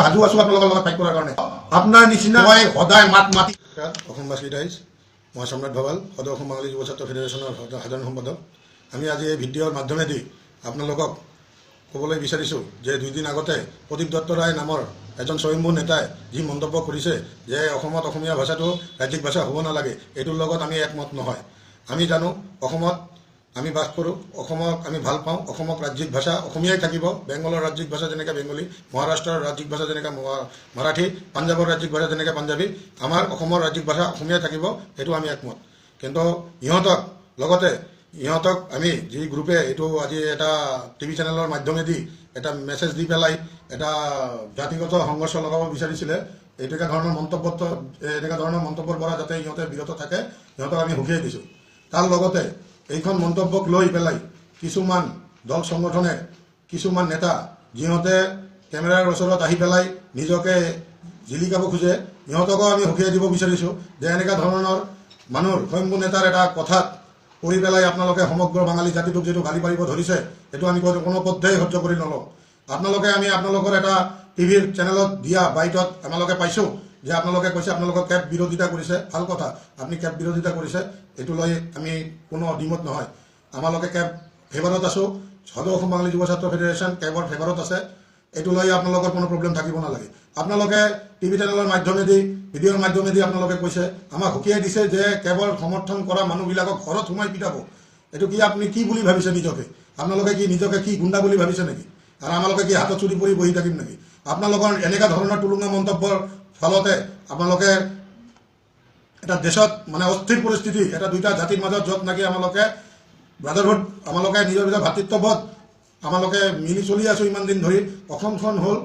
সাজু আছো আপোনালোকৰ লগত ফাইট কৰাৰ কাৰণে আপোনাৰ নিচিনা মই সদায় মাত মাতি অসমবাসী ৰাইজ মই সম্ৰাট ভৱাল সদৌ অসম বাঙালী যুৱ ছাত্ৰ ফেডাৰেশ্যনৰ সাধাৰণ সম্পাদক আমি আজি এই ভিডিঅ'ৰ মাধ্যমেদি আপোনালোকক ক'বলৈ বিচাৰিছোঁ যে 2 দিন আগতে প্ৰদীপ দত্ত ৰায় নামৰ এজন স্বয়ম্ভূ নেতাই যি মন্তব্য কৰিছে যে অসমত অসমীয়া ভাষাটো ৰাজ্যিক ভাষা হ'ব নালাগে এইটোৰ লগত আমি একমত নহয়। আমি জানো অসমত আমি বাস কৰোঁ, অসমক আমি ভাল পাওঁ, অসমক ৰাজ্যিক ভাষা অসমীয়াই থাকিব। বেংগলৰ ৰাজ্যিক ভাষা যেনেকৈ বেংগলী, মহাৰাষ্ট্ৰৰ ৰাজ্যিক ভাষা যেনেকৈ মাৰাঠী, পাঞ্জাৱৰ ৰাজ্যিক ভাষা যেনেকৈ পাঞ্জাৱী, আমাৰ অসমৰ ৰাজ্যিক ভাষা অসমীয়াই থাকিব, সেইটো আমি একমত। কিন্তু ইহঁতক আমি যি গ্ৰুপে এইটো আজি এটা টিভি চেনেলৰ মাধ্যমেদি এটা মেছেজ দি পেলাই এটা জাতিগত সংঘৰ্ষ লগাব বিচাৰিছিলে, এনেকুৱা ধৰণৰ মন্তব্যৰ পৰা যাতে ইহঁতে বিৰত থাকে সিহঁতক আমি হুকিয়াই দিছোঁ। তাৰ লগতে এইখন মন্তব্যক লৈ পেলাই কিছুমান দল সংগঠনে কিছুমান নেতা যিহঁতে কেমেৰাৰ ওচৰত আহি পেলাই নিজকে জিলিকাব খোজে ইহঁতকো আমি হুকিয়াই দিব বিচাৰিছোঁ যে এনেকুৱা ধৰণৰ মানুহৰ স্বয়ম্ভূ নেতাৰ এটা কথাত পৰি পেলাই আপোনালোকে সমগ্ৰ বাঙালী জাতিটোক যিটো গালি পাৰিব ধৰিছে সেইটো আমি কোনো পধ্যেই সহ্য কৰি নলওঁ। আপোনালোকৰ এটা টিভিৰ চেনেলত দিয়া বাইটত আপোনালোকে পাইছোঁ যে আপোনালোকে কৈছে আপোনালোকক কেব বিৰোধিতা কৰিছে। ভাল কথা, আপুনি কেব বিৰোধিতা কৰিছে, এইটো লৈ আমি কোনো অধিমত নহয়। আমালোকে কেব ফেভাৰত আছোঁ, সদৌ অসম বাঙালী যুৱ ছাত্ৰ ফেডাৰেশ্যন কেবৰ ফেভাৰত আছে, এইটো লৈ আপোনালোকৰ কোনো প্ৰব্লেম থাকিব নালাগে। আপোনালোকে টিভি চেনেলৰ মাধ্যমেদি ভিডিঅ'ৰ মাধ্যমেদি আপোনালোকে কৈছে, আমাক হুকিয়াই দিছে যে কেৱল সমৰ্থন কৰা মানুহবিলাকক ঘৰত সোমাই পিটাব। এইটো কি আপুনি কি বুলি ভাবিছে নিজকে? আপোনালোকে কি নিজকে কি গুণ্ডা বুলি ভাবিছে নেকি? আৰু আমালোকে কি হাতত চুৰি পৰি বহি থাকিম নেকি? আপোনালোকৰ এনেকুৱা ধৰণৰ টুলুঙা মন্তব্যৰ ফলতে আপোনালোকে এটা দেশত অস্থিৰ পৰিস্থিতি, এটা দুইটা জাতিৰ মাজত য'ত নেকি আমালোকে ব্ৰাদাৰহুড, আমালোকে নিজৰ নিজৰ ভাতৃত্ববোধ আমালোকে মিলি চলি আছোঁ ইমান দিন ধৰি। অসমখন হ'ল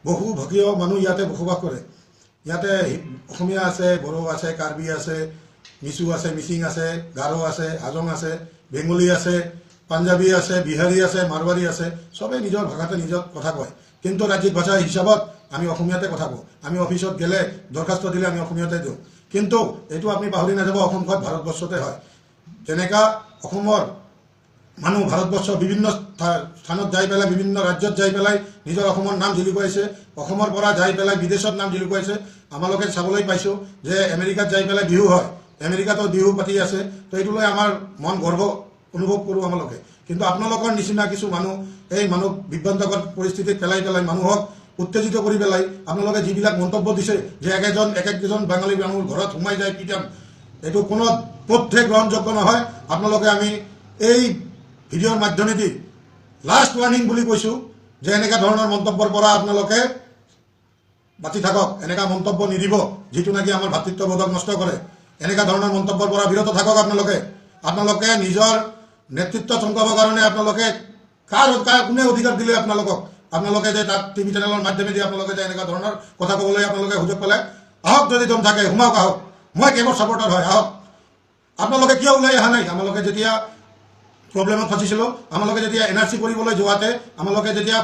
বহুভাষীয় মানুহ ইয়াতে বসবাস কৰে। ইয়াতে অসমীয়া আছে, বড়ো আছে, কাৰ্বি আছে, মিচু আছে, মিচিং আছে, গাৰো আছে, হাজং আছে, বেংগলী আছে, পাঞ্জাবী আছে, বিহাৰী আছে, মাৰৱাৰী আছে, চবেই নিজৰ ভাষাতে নিজৰ কথা কয়। কিন্তু ৰাজ্যিক ভাষা হিচাপত আমি অসমীয়াতে কথা কওঁ। আমি অফিচত গেলে দৰখাস্ত দিলে আমি অসমীয়াতে দিওঁ। কিন্তু এইটো আপুনি পাহৰি নাযাব, অসমখন ভাৰতবৰ্ষতে হয়। যেনেকা অসমৰ মানুহ ভাৰতবৰ্ষৰ বিভিন্ন স্থানত যাই পেলাই, বিভিন্ন ৰাজ্যত যাই পেলাই নিজৰ অসমৰ নাম জিলিকুৱাইছে, অসমৰ পৰা যাই পেলাই বিদেশত নাম জিলিকুৱাইছে। আমালোকে চাবলৈ পাইছোঁ যে আমেৰিকাত যাই পেলাই বিহু হয়, আমেৰিকাতো বিহু পাতি আছে। তো এইটো লৈ আমাৰ মন গৰ্ব অনুভৱ কৰোঁ আমালোকে। কিন্তু আপোনালোকৰ নিচিনা কিছু মানুহ এই মানুহ বিভ্ৰান্তকৰ পৰিস্থিতিত পেলাই মানুহক উত্তেজিত কৰি পেলাই আপোনালোকে যিবিলাক মন্তব্য দিছে যে একজন বাঙালী মানুহৰ ঘৰত সোমাই যায় পিটাম, এইটো কোনো পথে গ্ৰহণযোগ্য নহয়। আপোনালোকে আমি এই ভিডিঅ'ৰ মাধ্যমেদি লাষ্ট ৱাৰ্ণিং বুলি কৈছোঁ যে এনেকুৱা ধৰণৰ মন্তব্যৰ পৰা আপোনালোকে বাচি থাকক। এনেকুৱা মন্তব্য নিদিব যিটো নেকি আমাৰ ভাতৃত্ববোধক নষ্ট কৰে। এনেকুৱা ধৰণৰ মন্তব্যৰ পৰা বিৰত থাকক। আপোনালোকে নিজৰ নেতৃত্ব চমকাবৰ কাৰণে আপোনালোকে কোনে অধিকাৰ দিলে আপোনালোকে যে তাত টিভি চেনেলৰ মাধ্যমেদি আপোনালোকে যে এনেকুৱা ধৰণৰ কথা ক'বলৈ আপোনালোকে সুযোগ পালে, আহক, যদি দম থাকে সোমাওক, আহক। মই কেৱল ছাপৰ্টাৰ হয়, আহক। আপোনালোকে কিয় ওলাই অহা নাই? আমালোকে যেতিয়া প্ৰব্লেমত ফাঁচিছিলোঁ, আমালোকে যেতিয়া NRC কৰিবলৈ যোৱাতে আমালোকে যেতিয়া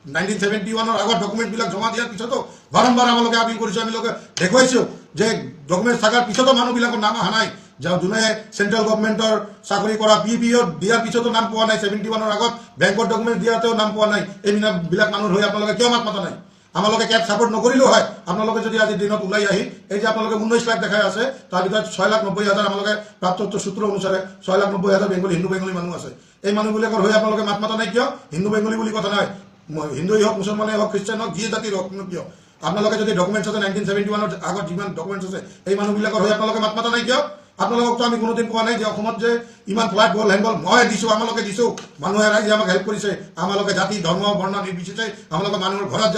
1971 আগত ডকুমেণ্টবিলাক জমা দিয়াৰ পিছতো বাৰম্বাৰ আমালোকে আপিল কৰিছোঁ, আমালোকে দেখুৱাইছোঁ যে ডকুমেণ্ট থকাৰ পিছতো মানুহবিলাকৰ নাম অহা নাই। যোনে চেণ্ট্ৰেল গভৰ্ণমেণ্টৰ চাকৰি কৰা PPO দিয়াৰ পিছতো নাম পোৱা নাই, 71 আগত বেংকৰ ডকুমেণ্ট দিয়াতেও নাম পোৱা নাই। এইবিলাক মানুহৰ হৈ আপোনালোকে কিয় মাত মাতা নাই? আমালোকে কেব ছাপৰ্ট নকৰিলেও হয়। আপোনালোকে যদি আজিৰ দিনত ওলাই আহি এই যে আপোনালোকে 19 লাখ দেখাই আছে, তাৰ ভিতৰত 6,90,000 আমালোকে প্ৰাপ্ত সূত্ৰ অনুসাৰে 6,90,000 হিন্দু বেংগলী মানুহ আছে। এই মানুহবিলাকৰ হৈ আপোনালোকে মাত মাতা নাই কিয়? হিন্দু বেংগলী বুলি কথা নাই, হিন্দুই হওক, মুছলমানেই হওক, খ্ৰীষ্টান হওক, যিয়ে জাতিৰ হওক কিয়? আপোনালোকে যদি ডকুমেণ্টছ আছে 1971 আগত যিমান ডকুমেণ্টছ আছে এই মানুহবিলাকৰ হৈ আপোনালোকে মাত মাতা নাই কিয়? আপোনালোকতো আমি কোনোদিন কোৱা নাই যে অসমত যে ইমান ফ্লাইট গ'ল হেংগল মই দিছোঁ, আমালোকে দিছোঁ, মানুহে ৰাইজে আমাক হেল্প কৰিছে। আমালোকে জাতি ধৰ্ম বৰ্ণ নিৰ্বিশেষে আমালোকে মানুহৰ ঘৰত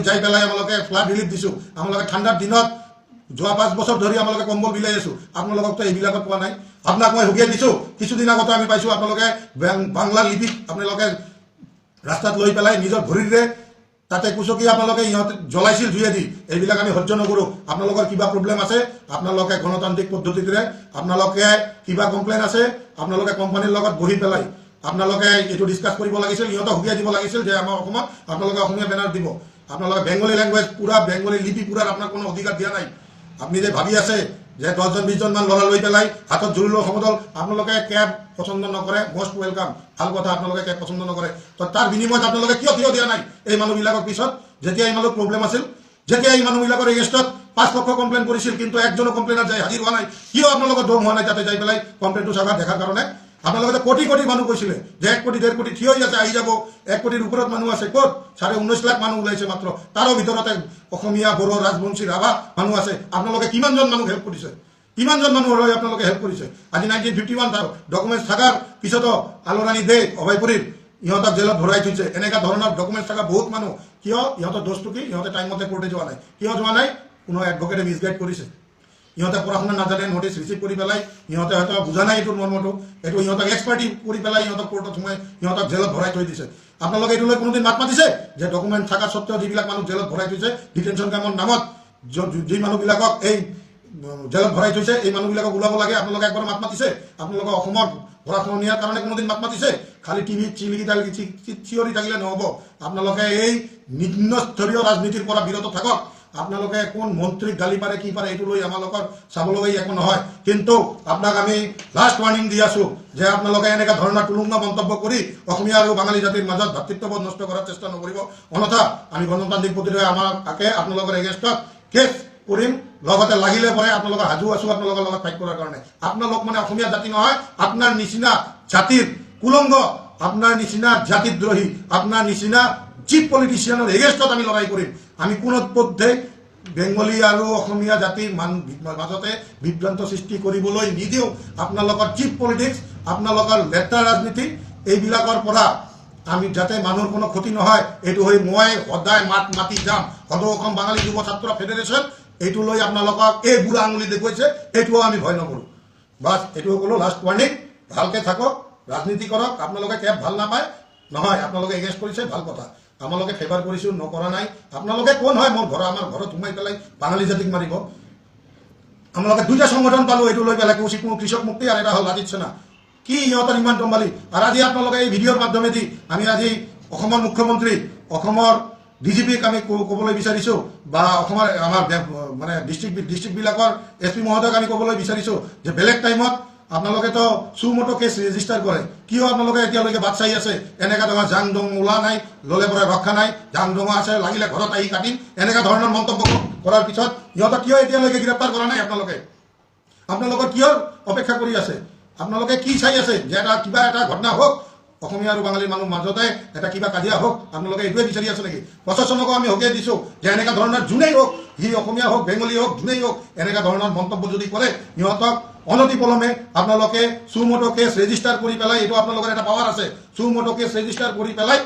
যাই পেলাই আমালোকে ফ্লাড ৰিলিফ দিছোঁ। আমালোকে ঠাণ্ডাৰ দিনত যোৱা 5 বছৰ ধৰি আমালোকে কম্বল বিলাই আছোঁ। আপোনালোকতো এইবিলাকত পোৱা নাই। আপোনাক মই হুকিয়াই দিছোঁ। কিছুদিন আগতে আমি পাইছোঁ আপোনালোকে বাংলা লিপিত আপোনালোকে ৰাস্তাত লৈ পেলাই নিজৰ ভৰিৰে তাতে কুচকি আপোনালোকে ইহঁতে জ্বলাইছিল জুইয়েদি। এইবিলাক আমি সহ্য নকৰোঁ। আপোনালোকৰ কিবা প্ৰব্লেম আছে, আপোনালোকে গণতান্ত্ৰিক পদ্ধতিৰে আপোনালোকে কিবা কমপ্লেইন আছে, আপোনালোকে কোম্পানীৰ লগত বহি পেলাই আপোনালোকে এইটো ডিছকাছ কৰিব লাগিছিল। ইহঁতক হুকিয়াই দিব লাগিছিল যে আমাৰ অসমত আপোনালোকে অসমীয়া বেনাৰ দিব। আপোনালোকে বেংগলী লেংগুৱেজ পুৰা, বেংগলী লিপি পুৰাৰ আপোনাক কোনো অধিকাৰ দিয়া নাই। আপুনি যে ভাবি আছে যে 10-20 মান ল'ৰা লৈ পেলাই হাতত জুৰি লৈ সমদল আপোনালোকে কেব পচন্দ নকৰে, মষ্ট ৱেলকাম, ভাল কথা। আপোনালোকে কেব পচন্দ নকৰে, তো তাৰ বিনিময়ত আপোনালোকে কিয় দিয়া নাই এই মানুহবিলাকৰ পিছত? যেতিয়া ইমানো প্ৰব্লেম আছিল, যেতিয়া এই মানুহবিলাকৰ এগেইনষ্টত 5 লক্ষ কমপ্লেইন কৰিছিল, কিন্তু একজনো কমপ্লেইনাৰ যাই হাজিৰ হোৱা নাই। কিয় আপোনালোকৰ দম হোৱা নাই তাতে যাই পেলাই কমপ্লেইনটো চাবা দেখাৰ কাৰণে? আপোনালোকে কোটি কোটি মানুহ কৈছিলে যে 1 কোটি 1.5 কোটি থিয় হৈ আছে, আহি যাব, 1 কোটিৰ ওপৰত মানুহ আছে। ক'ত? 19.5 লাখ মানুহ ওলাইছে মাত্ৰ, তাৰো ভিতৰতে অসমীয়া, বড়ো, ৰাজবংশী, ৰাভা মানুহ আছে। আপোনালোকে কিমানজন মানুহক হেল্প কৰিছে? কিমানজন মানুহৰ হৈ আপোনালোকে হেল্প কৰিছে? আজি 1951 ডকুমেণ্টছ থকাৰ পিছতো আলোৰাণী দে, অভয়পুৰীৰ ইহঁতক জেলত ভৰাই থৈছে। এনেকুৱা ধৰণৰ ডকুমেণ্টছ থকা বহুত মানুহ। কিয়? ইহঁতৰ দোষটো কি? ইহঁতে টাইমতে কোৰ্টে যোৱা নাই। কিয় যোৱা নাই? কোনো এডভকেটে মিছগাইড কৰিছে। ইহঁতে পঢ়া শুনা নাজানে, নোটিছ ৰিচিভ কৰি পেলাই ইহঁতে হয়তো বুজা নাই এইটো মৰ্মটো, এইটো ইহঁতক এক্সপাৰ্টি কৰি পেলাই ইহঁতক কোৰ্টত সোমাই ইহঁতক জেলত ভৰাই থৈ দিছে। আপোনালোকে এইটো লৈ কোনোদিন মাত মাতিছে যে ডকুমেণ্ট থকা স্বত্বেও যিবিলাক মানুহ জেলত ভৰাই থৈছে ডিটেনশ্যন কেম্পৰ নামত, যি মানুহবিলাকক এই জেলত ভৰাই থৈছে, এই মানুহবিলাকক ওলাব লাগে? আপোনালোকে একবাৰ মাত মাতিছে? আপোনালোকে অসমৰ গৰাখহনীয়াৰ নিয়াৰ কাৰণে কোনোদিন মাত মাতিছে? খালি টিভিত চিঞৰি থাকিলে নহ'ব। আপোনালোকে এই নিম্নস্তৰীয় ৰাজনীতিৰ পৰা বিৰত থাকক। আপোনালোকে কোন মন্ত্ৰীক গালি পাৰে, কি পাৰে, এইটো লৈ আমালোকৰ চাবলগীয়া একো নহয়। কিন্তু আপোনাক আমি লাষ্ট ৱাৰ্ণিং দি আছো যে আপোনালোকে এনেকুৱা ধৰণৰ টুলুঙা মন্তব্য কৰি অসমীয়া আৰু বাঙালী জাতিৰ মাজত ভাতৃত্ববোধ নষ্ট কৰাৰ চেষ্টা নকৰিব। অন্যথা আমি গণতান্ত্ৰিক প্ৰতিৰোধে আমাকে আপোনালোকৰ এগেইনষ্টত কেছ কৰিম, লগতে লাগিলে পৰে আপোনালোকৰ সাজু আছো আপোনালোকৰ লগত ফাইট কৰাৰ কাৰণে। আপোনালোক মানে অসমীয়া জাতি নহয়, আপোনাৰ নিচিনা জাতিৰ কুলংগ, আপোনাৰ নিচিনা জাতিদ্ৰোহী, আপোনাৰ নিচিনা চিফ পলিটিচিয়ানৰ এগেইনষ্টত আমি লৰাই কৰিম। আমি কোনো পথে বেংগলী আৰু অসমীয়া জাতিৰ মাজতে বিভ্ৰান্ত সৃষ্টি কৰিবলৈ নিদিওঁ। আপোনালোকৰ চিফ পলিটিক্স, আপোনালোকৰ লেটাৰ ৰাজনীতি, এইবিলাকৰ পৰা আমি যাতে মানুহৰ কোনো ক্ষতি নহয়, এইটো হৈ মই সদায় মাত মাতি যাম। সদৌ অসম বাঙালী যুৱ ছাত্ৰ ফেডাৰেশ্যন এইটো লৈ আপোনালোকক এই বুঢ়া আঙুলি দেখুৱাইছে, এইটোও আমি ভয় নকৰোঁ। বাছ এইটোও ক'লো, লাষ্ট ৱাৰ্ণিং। ভালকৈ থাকক, ৰাজনীতি কৰক। আপোনালোকে কেব ভাল নাপায় নহয়, আপোনালোকে এগেইনষ্ট কৰিছে, ভাল কথা। আমালোকে ফেভাৰ কৰিছোঁ, নকৰা নাই। আপোনালোকে কোন হয় মোৰ ঘৰ, আমাৰ ঘৰত সোমাই পেলাই বাঙালী জাতিক মাৰিব? আমালোকে 2টা সংগঠন পালোঁ এইটো লৈ পেলাই, কৃষক মুক্তি আৰু এটা হ'ল ৰাজিত সেনা। কি ইহঁতৰ ইমান দম্বালি? আৰু আজি আপোনালোকে এই ভিডিঅ'ৰ মাধ্যমেদি আমি আজি অসমৰ মুখ্যমন্ত্ৰী, অসমৰ ডিজিপিক আমি ক'বলৈ বিচাৰিছোঁ, বা অসমৰ আমাৰ মানে ডিষ্ট্ৰিক্টবিলাকৰ SP মহোদয়ক আমি ক'বলৈ বিচাৰিছোঁ যে বেলেগ টাইমত আপোনালোকেতো সুমোটো কেছ ৰেজিষ্টাৰ কৰে, কিয় আপোনালোকে এতিয়ালৈকে বাট চাই আছে? এনেকুৱা ধৰণৰ জাং দং ওলা নাই, ল'লে পৰা ৰক্ষা নাই, জাং দং আছে, লাগিলে ঘৰত আহি কাটিম, এনেকুৱা ধৰণৰ মন্তব্য কৰাৰ পিছত ইহঁতক কিয় এতিয়ালৈকে গ্ৰেপ্তাৰ কৰা নাই? আপোনালোকৰ কিয় অপেক্ষা কৰি আছে? আপোনালোকে কি চাই আছে যে কিবা এটা ঘটনা হওক, অসমীয়া আৰু বাঙালীৰ মানুহৰ মাজতে এটা কিবা কাজিয়া হওক? আপোনালোকে এইটোৱে বিচাৰি আছে নেকি? প্ৰশাসনকো আমি হকিয়াই দিছোঁ যে এনেকুৱা ধৰণৰ যোনেই হওক, সি অসমীয়া হওক, বেংগলী হওক, যোনেই হওক, এনেকুৱা ধৰণৰ মন্তব্য যদি কৰে সিহঁতক অনতিপলমে আপোনালোকে সুমোটো কেছ ৰেজিষ্টাৰ কৰি পেলাই, এইটো আপোনালোকৰ এটা পাৱাৰ আছে, সুমোটো কেছ ৰেজিষ্টাৰ কৰি পেলাই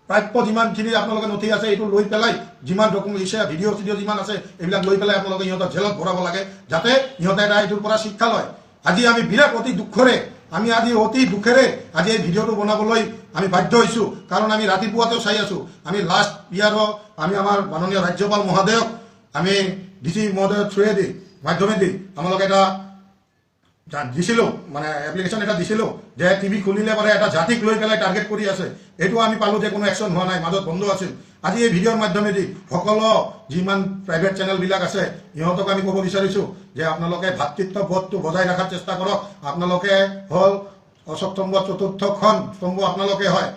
প্ৰাপ্য যিমানখিনি আপোনালোকে নথি আছে এইটো লৈ পেলাই, যিমান ডকুমেণ্ট ভিডিঅ' যিমান আছে এইবিলাক লৈ পেলাই আপোনালোকে ইহঁতক জেলত ভৰাব লাগে, যাতে ইহঁতে এটা এইটোৰ পৰা শিক্ষা লয়। আজি আমি বিৰাট অতি দুখেৰে আজি এই ভিডিঅ'টো বনাবলৈ আমি বাধ্য হৈছোঁ, কাৰণ আমি ৰাতিপুৱাতেও চাই আছোঁ। আমি লাষ্ট ইয়াৰো আমি আমাৰ মাননীয় ৰাজ্যপাল মহোদয়ক আমি DC মহোদয়ৰ থ্ৰুৱেদি মাধ্যমেদি আমালোকে এটা দিছিলোঁ, মানে এপ্লিকেশ্যন এটা দিছিলোঁ যে TV খুলিলে মানে এটা জাতিক লৈ পেলাই টাৰ্গেট কৰি আছে। এইটো আমি পালোঁ যে কোনো একশ্যন হোৱা নাই, মাজত বন্ধ আছিল। আজি এই ভিডিঅ'ৰ মাধ্যমেদি সকলো যিমান প্ৰাইভেট চেনেলবিলাক আছে ইহঁতক আমি ক'ব বিচাৰিছোঁ যে আপোনালোকে ভাতৃত্ববোধটো বজাই ৰখাৰ চেষ্টা কৰক। আপোনালোকে হ'ল অষ্টম চতুৰ্থখন স্তম্ভ আপোনালোকে হয়।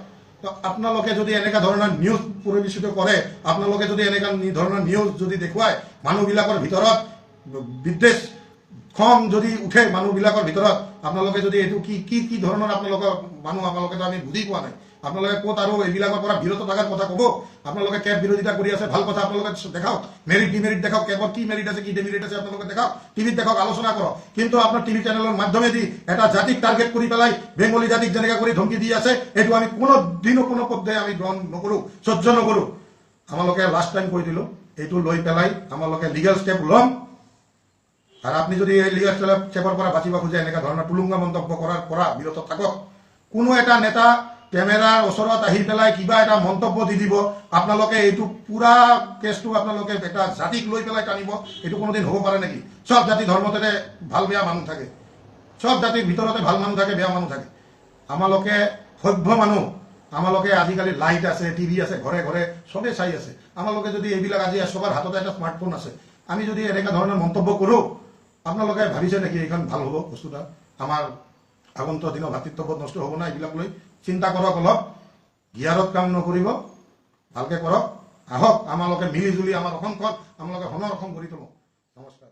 তো আপোনালোকে যদি এনেকুৱা ধৰণৰ নিউজ পৰিৱেশিত কৰে, আপোনালোকে যদি এনেকুৱা ধৰণৰ নিউজ যদি দেখুৱায়, মানুহবিলাকৰ ভিতৰত বিদ্বেষ খং যদি উঠে মানুহবিলাকৰ ভিতৰত, আপোনালোকে যদি এইটো কি ধৰণৰ আপোনালোকৰ মানুহ, আপোনালোকেতো আমি বুজি পোৱা নাই। আপোনালোকে ক'ত আৰু এইবিলাকৰ পৰা বিৰত থকাৰ কথা ক'ব? আপোনালোকে কেব বিৰোধিতা কৰি আছে, ভাল কথা। আপোনালোকে দেখাওক, মেৰিট ডিমেৰিট দেখাওক, কেবৰ কি মেৰিট আছে, কি ডিমেৰিট আছে আপোনালোকে দেখাওক, টিভিত দেখাওক, আলোচনা কৰক। কিন্তু আপোনাৰ TV চেনেলৰ মাধ্যমেদি এটা জাতিক টাৰ্গেট কৰি পেলাই বেংগলী জাতিক যেনেকৈ কৰি ধমকি দি আছে, এইটো আমি কোনো পদ্ধতি আমি গ্ৰহণ নকৰোঁ, সহ্য নকৰোঁ। আমালোকে লাষ্ট টাইম কৈ দিলোঁ, এইটো লৈ পেলাই আমালোকে লিগেল ষ্টেপ ল'ম। আর আপনি যদি এই লিগাল স্টেপৰ পৰা বাচিব খোজে, এনেকুৱা ধৰণৰ টুলুঙা মন্তব্য কৰাৰ পৰা বিৰত থাকক। কোনো এটা নেতা কেমেৰাৰ ওচৰত আহি পেলাই কিবা এটা মন্তব্য দি দিব, আপোনালোকে এইটো পুৰা কেছটো আপোনালোকে এটা জাতিক লৈ পেলাই টানিব, এইটো কোনোদিন হ'ব পাৰে নেকি? সব জাতি ধৰ্মতে ভাল বেয়া মানুহ থাকে, সব জাতিৰ ভিতৰতে ভাল মানুহ থাকে, বেয়া মানুহ থাকে। আমালোকে সভ্য মানুহ, আমালোকে আজিকালি লাইট আছে, TV আছে, ঘৰে ঘৰে চবেই চাই আছে। আমালোকে যদি এইবিলাক আজি সবাৰ হাততে এটা স্মাৰ্টফোন আছে, আমি যদি এনেকুৱা ধৰণৰ মন্তব্য কৰোঁ, আপোনালোকে ভাবিছে নেকি এইখন ভাল হ'ব বস্তুটা? আমাৰ আগন্তুক দিনৰ ভাতৃত্ববোধ নষ্ট হ'ব না? এইবিলাক লৈ চিন্তা কৰক, অলপ গিয়াৰত কাম নকৰিব, ভালকৈ কৰক। আহক আমালোকে মিলি জুলি আমাৰ অসমখন আমালোকে সোণৰ অসম গঢ়ি তোলোঁ। নমস্কাৰ।